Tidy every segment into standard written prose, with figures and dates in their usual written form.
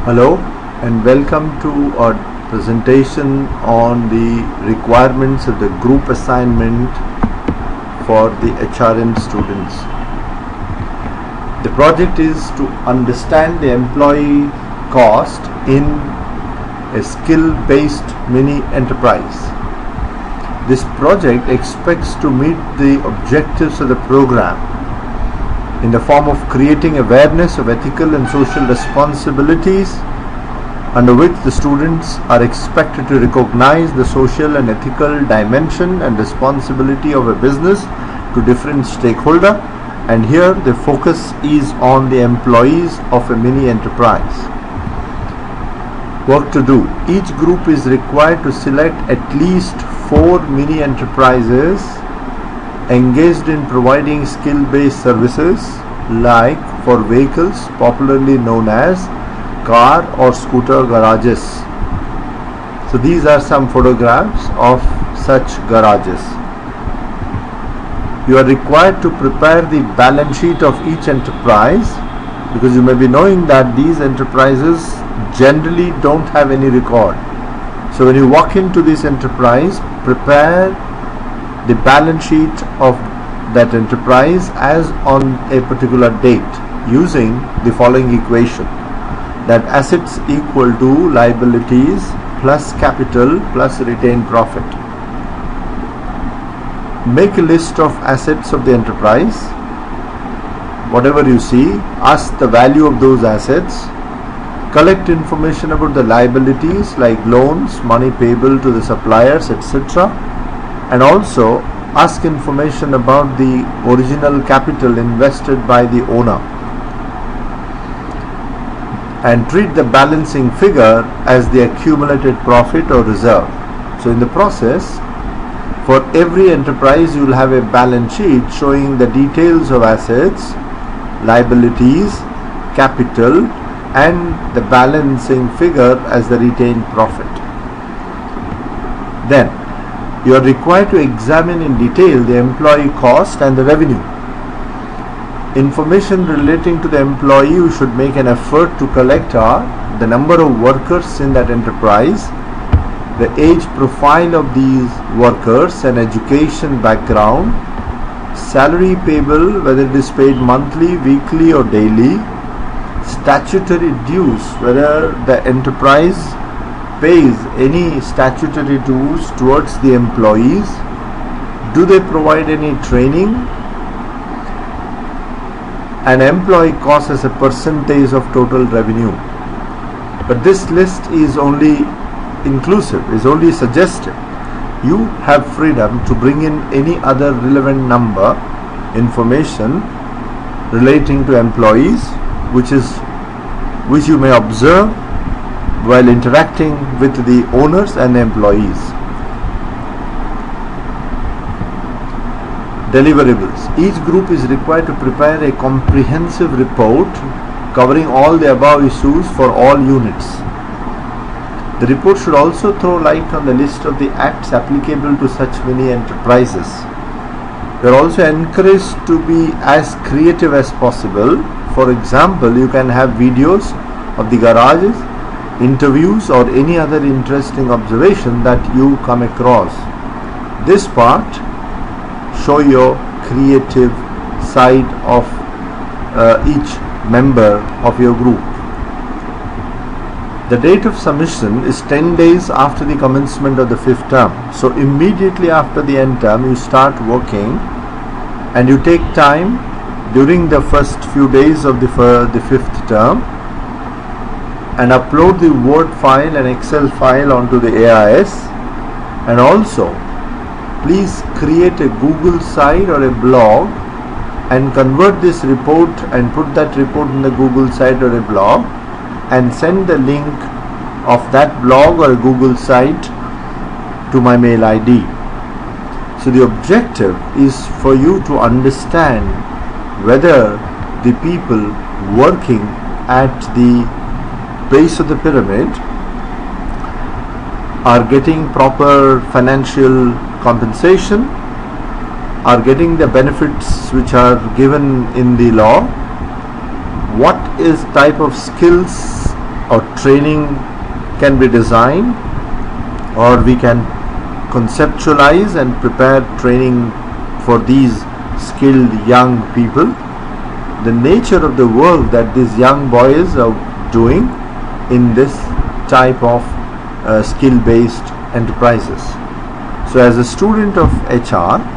Hello and welcome to our presentation on the requirements of the group assignment for the HRM students. The project is to understand the employee cost in a skill-based mini enterprise. This project expects to meet the objectives of the program in the form of creating awareness of ethical and social responsibilities, under which the students are expected to recognize the social and ethical dimension and responsibility of a business to different stakeholders, and here the focus is on the employees of a mini enterprise. Work to do. Each group is required to select at least 4 mini enterprises engaged in providing skill-based services like for vehicles popularly known as car or scooter garages. So these are some photographs of such garages. You are required to prepare the balance sheet of each enterprise, because you may be knowing that these enterprises generally don't have any record. So when you walk into this enterprise, prepare the balance sheet of that enterprise as on a particular date using the following equation, that assets equal to liabilities plus capital plus retained profit. Make a list of assets of the enterprise. Whatever you see, ask the value of those assets. Collect information about the liabilities like loans, money payable to the suppliers, etc. And also ask information about the original capital invested by the owner, and treat the balancing figure as the accumulated profit or reserve. So in the process, for every enterprise you will have a balance sheet showing the details of assets, liabilities, capital, and the balancing figure as the retained profit. Then you are required to examine in detail the employee cost and the revenue. Information relating to the employee, you should make an effort to collect are the number of workers in that enterprise, the age profile of these workers and education background, salary payable, whether it is paid monthly, weekly or daily, statutory dues, whether the enterprise pays any statutory dues towards the employees, do they provide any training, and employee cost as a percentage of total revenue. But this list is only inclusive, is only suggested. You have freedom to bring in any other relevant number, information relating to employees, which you may observe while interacting with the owners and employees. Deliverables. Each group is required to prepare a comprehensive report covering all the above issues for all units. The report should also throw light on the list of the acts applicable to such mini enterprises. You are also encouraged to be as creative as possible. For example, you can have videos of the garages, interviews or any other interesting observation that you come across. This part show your creative side of each member of your group. The date of submission is 10 days after the commencement of the 5th term. So immediately after the end term you start working, and you take time during the first few days of the 5th term and upload the Word file and Excel file onto the AIS, and also please create a Google site or a blog and convert this report and put that report in the Google site or a blog and send the link of that blog or a Google site to my mail ID. So the objective is for you to understand whether the people working at the base of the pyramid are getting proper financial compensation, are getting the benefits which are given in the law, what is type of skills or training can be designed, or we can conceptualize and prepare training for these skilled young people. The nature of the work that these young boys are doing in this type of skill-based enterprises. So as a student of HRM,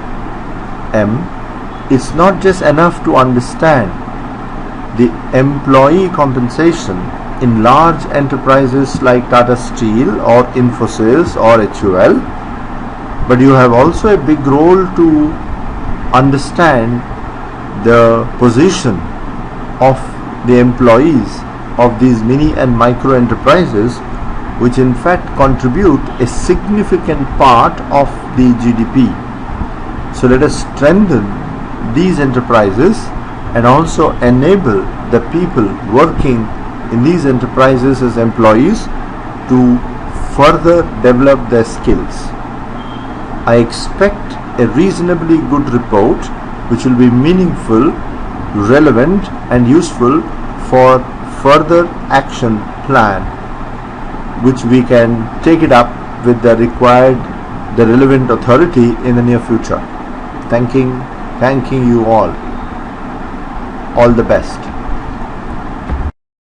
it's not just enough to understand the employee compensation in large enterprises like Tata Steel or Infosys or HUL, but you have also a big role to understand the position of the employees of these mini and micro enterprises, which in fact contribute a significant part of the GDP. So let us strengthen these enterprises and also enable the people working in these enterprises as employees to further develop their skills. I expect a reasonably good report which will be meaningful, relevant and useful for further action plan, which we can take it up with the relevant authority in the near future. Thanking you all. All the best.